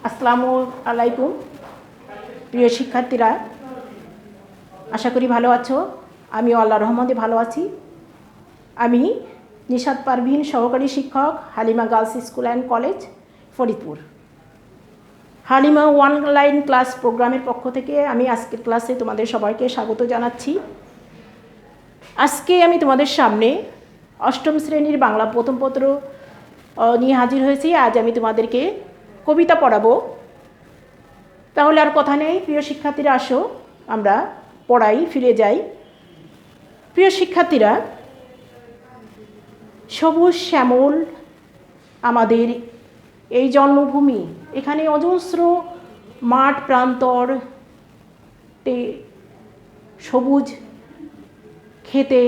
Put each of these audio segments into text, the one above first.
আসসালামু আলাইকুম প্রিয় শিক্ষার্থীরা, আশা করি ভালো আছো। আমি আল্লাহর রহমতে ভালো আছি। আমি নিশাত পারভিন, সহকারী শিক্ষক, Halima girls school and college, Faridpur. Halima online class প্রোগ্রামের পক্ষ থেকে আমি আজকের ক্লাসে তোমাদের সবাইকে স্বাগত জানাচ্ছি। আজকে আমি তোমাদের সামনে অষ্টম শ্রেণীর বাংলা প্রথম পত্র নিয়ে হাজির হয়েছি। আজ আমি তোমাদেরকে কবিতা পড়াবো। তাহলে আর কথা নেই, প্রিয় শিক্ষার্থীরা, আসো আমরা পড়াই ফিরে যাই। প্রিয় শিক্ষার্থীরা, সবুজ শ্যামল আমাদের এই জন্মভূমি। এখানে অজস্র মাঠ প্রান্তরে সবুজ খেতে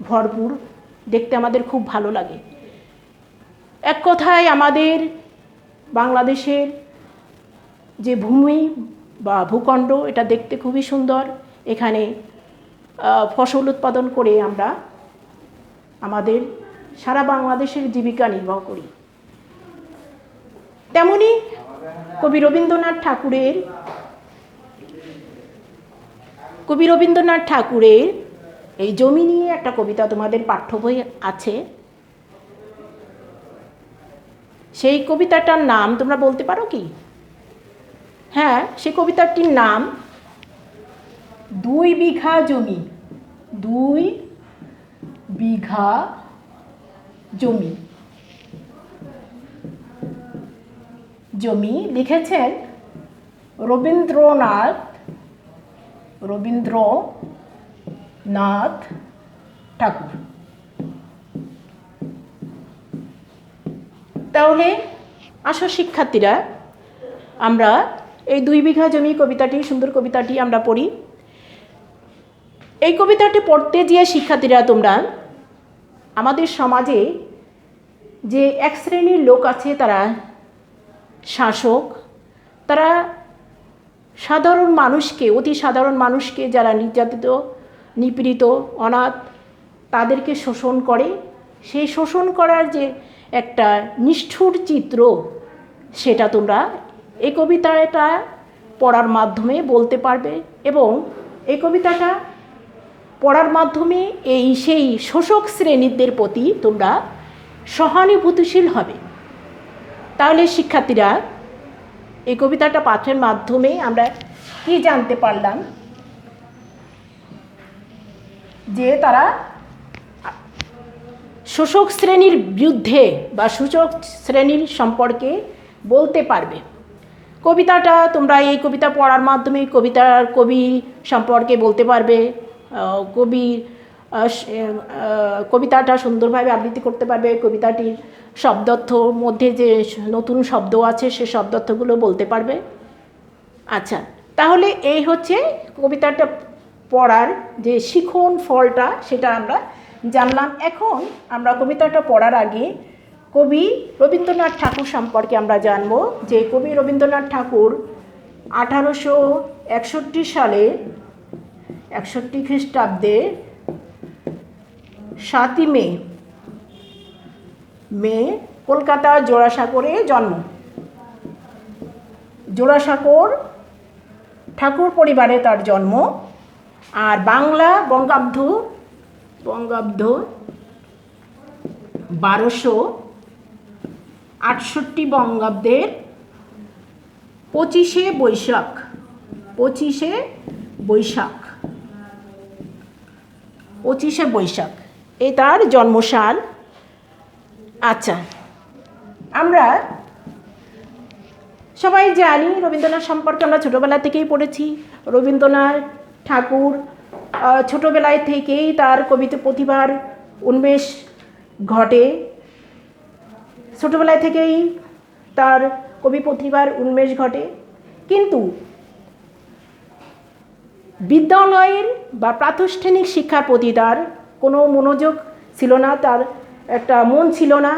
ভরপুর, দেখতে আমাদের খুব ভালো লাগে। এক কথায় আমাদের বাংলাদেশের যে ভূমি বা ভূখণ্ড, এটা দেখতে খুবই সুন্দর। এখানে ফসল উৎপাদন করে আমরা আমাদের সারা বাংলাদেশের জীবিকা নির্বাহ করি। তেমনি কবি রবীন্দ্রনাথ ঠাকুরের এই জমি নিয়ে একটা কবিতা তোমাদের পাঠ্য বই আছে। সেই কবিতাটার নাম তোমরা বলতে পারো কি? হ্যাঁ, সেই কবিতাটির নাম 2 বিঘা জমি। 2 বিঘা জমি। লিখেছেন রবীন্দ্রনাথ ঠাকুর। তাহলে আসো শিক্ষার্থীরা, আমরা এই 2 বিঘা জমি কবিতাটি, সুন্দর কবিতাটি আমরা পড়ি। এই কবিতাটি পড়তে গিয়ে শিক্ষার্থীরা, তোমরা আমাদের সমাজে যে এক শ্রেণীর লোক আছে, তারা শাসক, তারা সাধারণ মানুষকে, অতি সাধারণ মানুষকে, যারা নির্যাতিত, নিপীড়িত, অনাথ, তাদেরকে শোষণ করে। সেই শোষণ করার যে একটা নিষ্ঠুর চিত্র, সেটা তোমরা এই কবিতাটা পড়ার মাধ্যমে বলতে পারবে, এবং এই কবিতাটা পড়ার মাধ্যমে সেই শোষক শ্রেণীদের প্রতি তোমরা সহানুভূতিশীল হবে। তাহলে শিক্ষার্থীরা, এই কবিতাটা পাঠের মাধ্যমে আমরা কি জানতে পারলাম? যে তারা শোষক শ্রেণীর বিরুদ্ধে বা শোষক শ্রেণীর সম্পর্কে বলতে পারবে। কবিতাটা তোমরা এই কবিতা পড়ার মাধ্যমে কবি সম্পর্কে বলতে পারবে। কবিতাটা সুন্দরভাবে আবৃত্তি করতে পারবে। কবিতাটির শব্দার্থর মধ্যে যে নতুন শব্দ আছে, সে শব্দার্থগুলো বলতে পারবে। আচ্ছা, তাহলে এই হচ্ছে কবিতাটা পড়ার যে শিখন ফলটা, সেটা আমরা জানলাম। এখন আমরা কবিতাটা পড়ার আগে কবি রবীন্দ্রনাথ ঠাকুর সম্পর্কে আমরা জানব। যে কবি রবীন্দ্রনাথ ঠাকুর 1861 সালে 61 খ্রিস্টাব্দে 7ই মে কলকাতার জোড়াসাঁকোরে জন্ম। জোড়াসাঁকোর ঠাকুর পরিবারে তার জন্ম। আর বাংলা বঙ্গাব্দ 1268 বঙ্গাব্দের 25শে বৈশাখ এই তার জন্মসাল। আচ্ছা, আমরা সবাই জানি রবীন্দ্রনাথ সম্পর্কে, আমরা ছোটোবেলা থেকেই পড়েছি। রবীন্দ্রনাথ ঠাকুর ছোটোবেলায় থেকেই তার কবিতা প্রতিভার উন্মেষ ঘটে। ছোটোবেলায় থেকেই তার কবি প্রতিভার উন্মেষ ঘটে, কিন্তু বিদ্যালয়ের বা প্রাতিষ্ঠানিক শিক্ষার প্রতি তার কোনো মনোযোগ ছিল না, তার একটা মন ছিল না।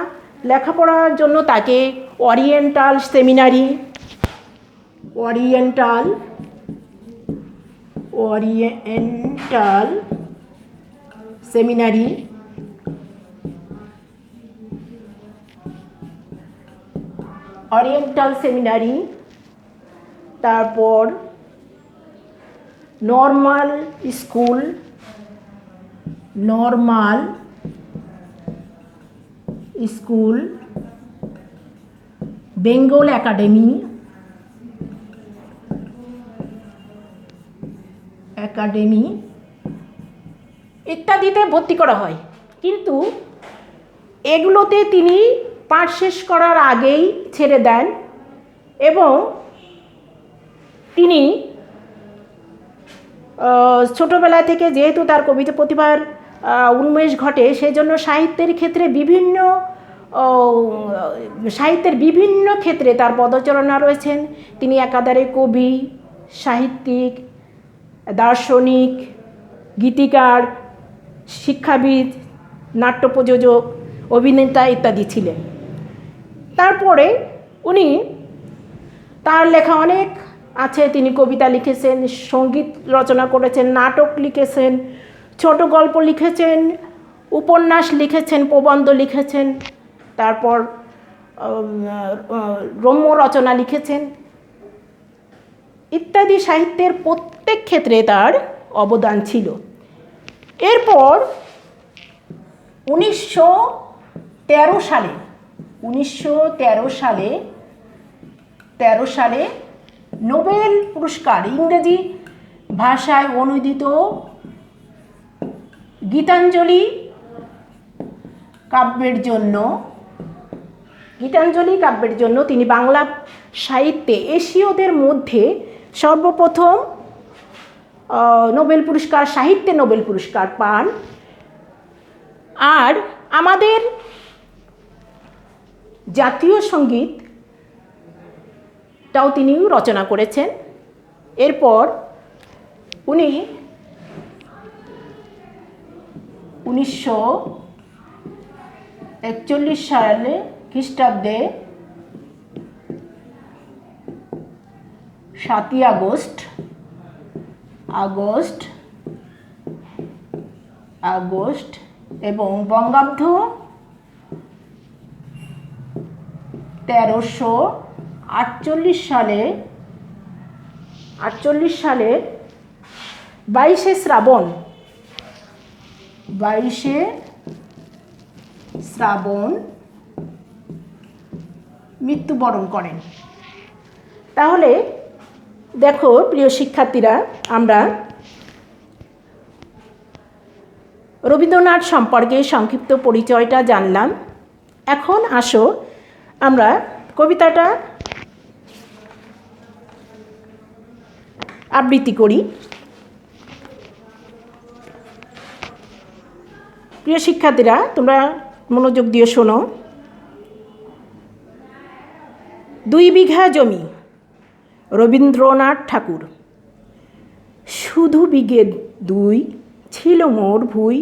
লেখাপড়ার জন্য তাকে ওরিয়েন্টাল সেমিনারি তারপর normal school, normal school, Bengal academy, academy ইত্যাদিতে ভর্তি করা হয়। কিন্তু এগুলোতে তিনি পাঠ শেষ করার আগেই ছেড়ে দেন এবং তিনি ছোটোবেলা থেকে যেহেতু তার কবিতা প্রতিভার উন্মেষ ঘটে, সেজন্য সাহিত্যের বিভিন্ন ক্ষেত্রে তার পদচারণা রয়েছেন। তিনি একাধারে কবি, সাহিত্যিক, দার্শনিক, গীতিকার, শিক্ষাবিদ, নাট্য প্রযোজক, অভিনেতা ইত্যাদি ছিলেন। তারপরে উনি তার লেখা অনেক আছে। তিনি কবিতা লিখেছেন, সঙ্গীত রচনা করেছেন, নাটক লিখেছেন, ছোট গল্প লিখেছেন, উপন্যাস লিখেছেন, প্রবন্ধ লিখেছেন, তারপর রম্য রচনা লিখেছেন ইত্যাদি। সাহিত্যের প্রত্যেক ক্ষেত্রে তার অবদান ছিল। এরপর 1913 সালে নোবেল পুরস্কার, ইংরেজি ভাষায় অনুদিত গীতাঞ্জলি কাব্যের জন্য তিনি বাংলা সাহিত্যে এশীয়দের মধ্যে সর্বপ্রথম নোবেল পুরস্কার, সাহিত্যে নোবেল পুরস্কার পান। আর আমাদের জাতীয় সঙ্গীতটাও তিনি রচনা করেছেন। এরপর উনি 1941 সালে খ্রিস্টাব্দে 7ই আগস্ট এবং বঙ্গাব্দ 1348 সালে 22শে শ্রাবণ মৃত্যুবরণ করেন। তাহলে দেখো প্রিয় শিক্ষার্থীরা, আমরা রবীন্দ্রনাথ সম্পর্কে সংক্ষিপ্ত পরিচয়টা জানলাম। এখন আসো আমরা কবিতাটা আবৃত্তি করি। প্রিয় শিক্ষার্থীরা, তোমরা মনোযোগ দিয়ে শোনো। 2 বিঘা জমি, রবীন্দ্রনাথ ঠাকুর। শুধু বিঘে 2 ছিল মোর ভুই,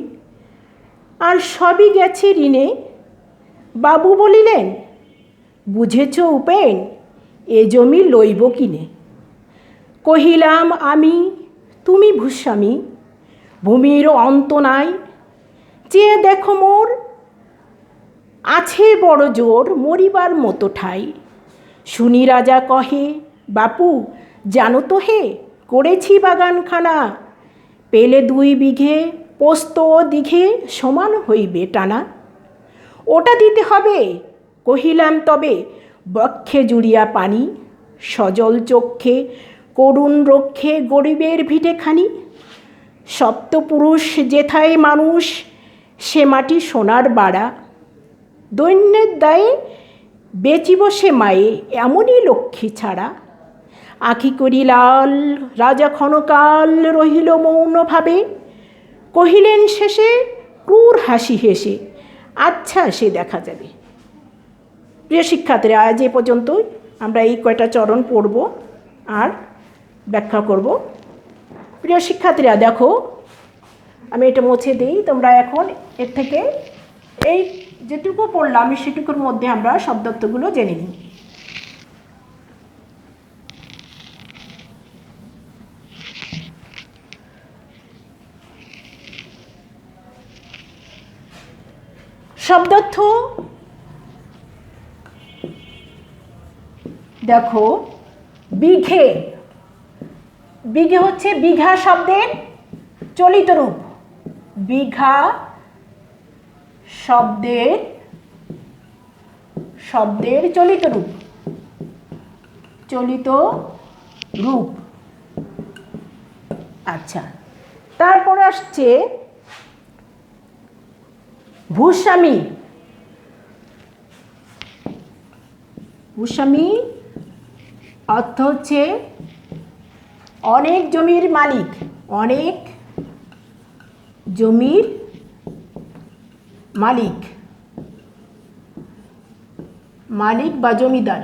আর সবই গেছে ঋণে। বাবু বলিলেন, বুঝেছ উপেন, এ জমি লইব কিনে। কহিলাম আমি, তুমি ভূস্বামী, ভূমির অন্ত নাই। চেয়ে দেখো মোর, আছে বড় জোর, মরিবার মতো ঠাই। শুনি রাজা কহে, বাপু জানো তো হে, করেছি বাগানখানা। পেলে 2 বিঘে, পোস্ত ও দিঘে সমান হইবে টানা। ওটা দিতে হবে, কহিলাম তবে, বক্ষে জুড়িয়া পানি। সজল চক্ষে করুণ রক্ষে গরিবের ভিটেখানি। সপ্তপুরুষ যেথায় মানুষ, সে মাটি সোনার বাড়া। দৈন্যের দায়ে বেচিব সে মায়ে, এমনই লক্ষ্মী ছাড়া। আঁখি করি লাল, রাজা ক্ষণকাল রহিল মৌনভাবে। কহিলেন শেষে ক্রূর হাসি হেসে, আচ্ছা সে দেখা যাবে। প্রিয় শিক্ষার্থীরা, আজ এ পর্যন্তই। আমরা এই কয়টা চরণ পড়ব আর ব্যাখ্যা করব। প্রিয় শিক্ষার্থীরা দেখো, আমি এটা মুছে দিই। তোমরা এখন এর থেকে এই যেটুকু পড়লাম সেটুকুর মধ্যে আমরা শব্দার্থগুলো জেনে নিই। শব্দার্থ দেখো, বিঘে বিঘে হচ্ছে বিঘা শব্দের চলিত রূপ, বিঘা শব্দের চলিত রূপ, চলিত রূপ। আচ্ছা, তারপরে আসছে ভূস্বামী। ভূস্বামী অর্থ হচ্ছে অনেক জমির মালিক, অনেক জমির মালিক, মালিক বা জমিদার,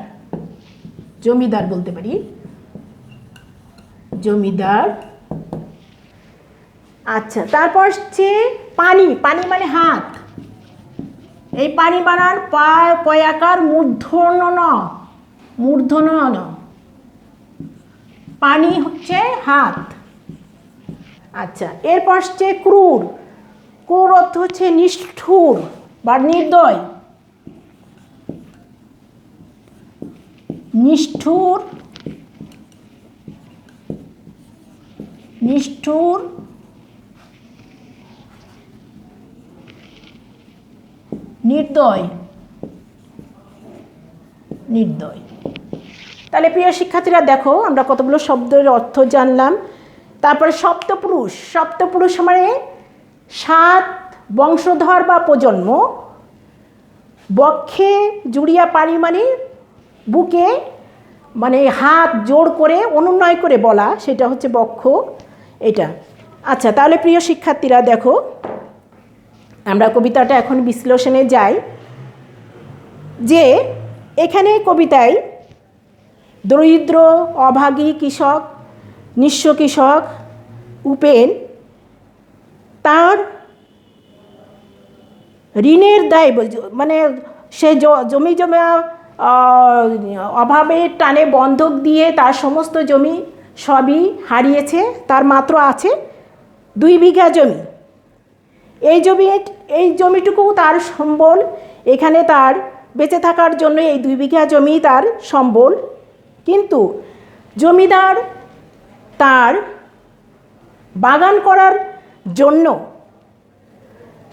জমিদার বলতে পারি, জমিদার। আচ্ছা, তারপর হচ্ছে পানি। পানি মানে হাত। এই পানি বানান পয়াকার মূর্ধন্য ন, মূর্ধন্য ন। পানি হচ্ছে হাত। আচ্ছা, এরপর হচ্ছে ক্রূর। ক্রূর অর্থ হচ্ছে নিষ্ঠুর বা নির্দয়, নিষ্ঠুর, নিষ্ঠুর, নির্দয়, নির্দয়। তাহলে প্রিয় শিক্ষার্থীরা দেখো, আমরা কতগুলো শব্দের অর্থ জানলাম। তারপরে সপ্তপুরুষ। সপ্তপুরুষ মানে 7 বংশধর বা প্রজন্ম। বক্ষে জুড়িয়া পারি মানে বুকে, মানে হাত জোড় করে অনুনয় করে বলা, সেটা হচ্ছে বক্ষ, এটা। আচ্ছা, তাহলে প্রিয় শিক্ষার্থীরা দেখো, আমরা কবিতাটা এখন বিশ্লেষণে যাই। যে এখানে কবিতায় দরিদ্র, অভাগী কৃষক, নিঃস্ব কৃষক উপেন তার ঋণের দায়, মানে সে জমি জমা অভাবের টানে বন্ধক দিয়ে তার সমস্ত জমি সবই হারিয়েছে, তার মাত্র আছে 2 বিঘা জমি। এই জমিটুকু তার সম্বল, এখানে তার বেঁচে থাকার জন্য এই 2 বিঘা জমি তার সম্বল। কিন্তু জমিদার তার বাগান করার জন্য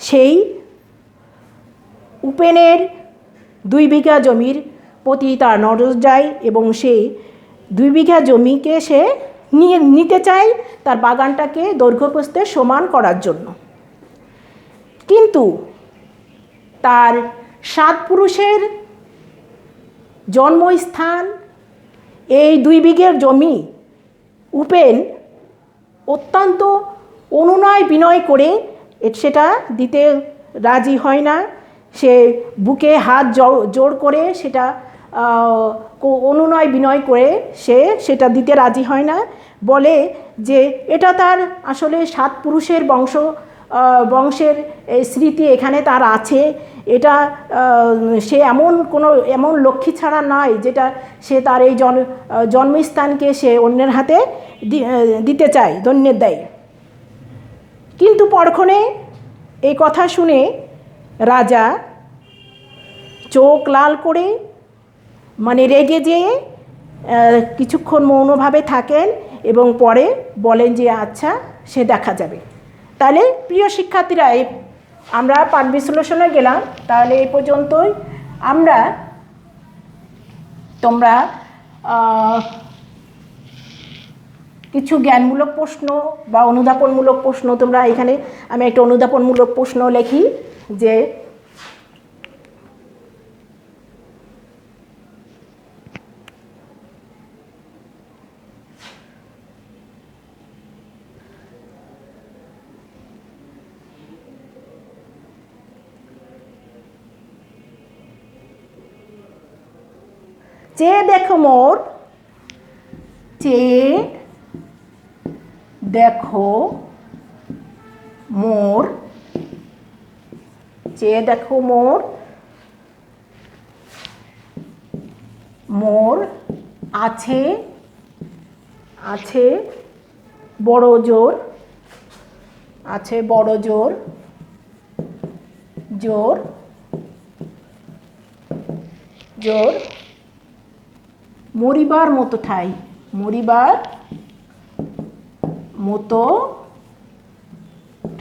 সেই উপেনের 2 বিঘা জমির প্রতি তার নজর যায় এবং সেই 2 বিঘা জমিকে সে নিতে চায় তার বাগানটাকে দৈর্ঘ্যপ্রস্থে সমান করার জন্য। কিন্তু তার 7 পুরুষের জন্মস্থান এই 2 বিঘের জমি উপেন অত্যন্ত অনুনয় বিনয় করে সেটা দিতে রাজি হয় না। সে বুকে হাত জোড় করে সেটা অনুনয় বিনয় করে সেটা দিতে রাজি হয় না, বলে যে এটা তার আসলে 7 পুরুষের বংশের স্মৃতি এখানে তার আছে, এটা সে এমন লক্ষ্মী ছাড়া নয় যেটা সে তার এই জন্মস্থানকে সে অন্যের হাতে দিতে চায়, ধন্যের দেয়। কিন্তু পরক্ষণে এই কথা শুনে রাজা চোখ লাল করে, মানে রেগে যেয়ে কিছুক্ষণ মৌনভাবে থাকেন এবং পরে বলেন যে আচ্ছা, সে দেখা যাবে। তাহলে প্রিয় শিক্ষার্থীরা, আমরা পাঠ বিশ্লেষণে গেলাম। তাহলে এই পর্যন্তই। তোমরা কিছু জ্ঞানমূলক প্রশ্ন বা অনুধাবনমূলক প্রশ্ন, তোমরা এখানে আমি একটা অনুধাবনমূলক প্রশ্ন লিখি যে চেয়ে দেখো মোর, চেয়ে দেখো মোর, চেয়ে দেখো মোর, মোর আছে, আছে বড় জোর, আছে বড় জোর, জোর, জোর মরিবার মতো ঠাই, মরিবার মতো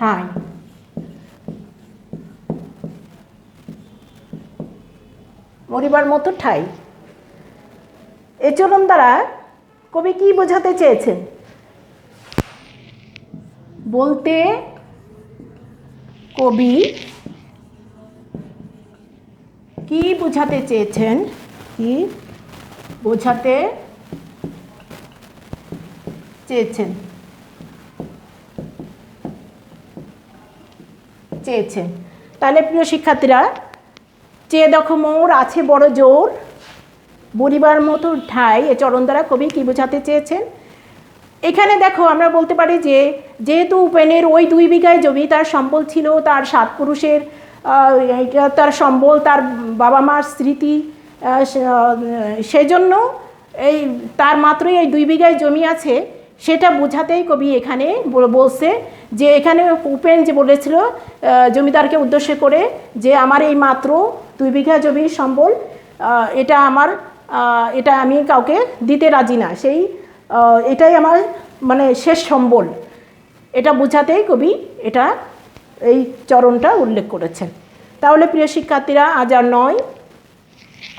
ঠাঁই। মরিবার মতো ঠাঁই। এই চরণ দ্বারা কবি কি বোঝাতে চেয়েছেন? বলতে কবি কি বোঝাতে চেয়েছেন? কি বোঝাতে চেয়েছেন? তাহলে প্রিয় শিক্ষার্থীরা, চেয়ে দেখো মোর আছে বড় জোর, বলিবার মতো ঠাঁই, এ চরণ দ্বারা কবি কি বোঝাতে চেয়েছেন? এখানে দেখো আমরা বলতে পারি যে যেহেতু উপেনের ওই 2 বিঘায় জমি তার সম্বল ছিল, তার 7 পুরুষের তার সম্বল, তার বাবা মার স্মৃতি, সেজন্য এই তার মাত্রই এই 2 বিঘায় জমি আছে, সেটা বোঝাতেই কবি এখানে বলছে যে এখানে উপেন যে বলেছিল জমিদারকে উদ্দেশ্য করে যে আমার এই মাত্র 2 বিঘা জমির সম্বল, এটা আমার, এটা আমি কাউকে দিতে রাজি না, সেই এটাই আমার মানে শেষ সম্বল, এটা বোঝাতেই কবি এটা এই চরণটা উল্লেখ করেছেন। তাহলে প্রিয় শিক্ষার্থীরা, আজ আর নয়,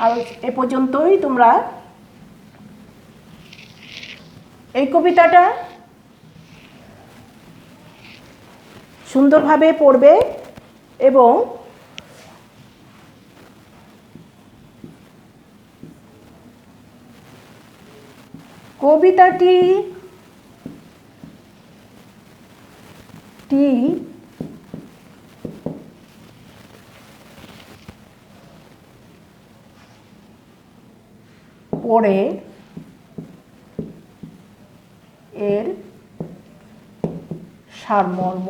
আর এ পর্যন্তই তোমরা এই কবিতাটা সুন্দরভাবে পড়বে এবং কবিতাটি পড়ে এর সারমর্ম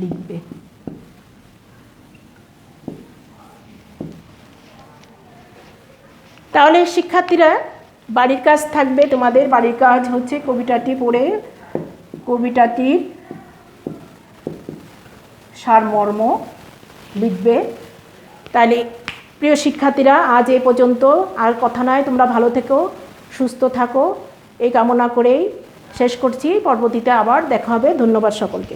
লিখবে। তাহলে শিক্ষার্থীরা, বাড়ির কাজ থাকবে তোমাদের। বাড়ির কাজ হচ্ছে কবিতাটি পড়ে কবিতাটির সারমর্ম লিখবে। তাহলে প্রিয় শিক্ষার্থীরা, আজ এই পর্যন্ত, আর কথা নয়, তোমরা ভালো থেকো, সুস্থ থাকো, এই কামনা করেই শেষ করছি। পরবর্তীতে আবার দেখা হবে। ধন্যবাদ সকলকে।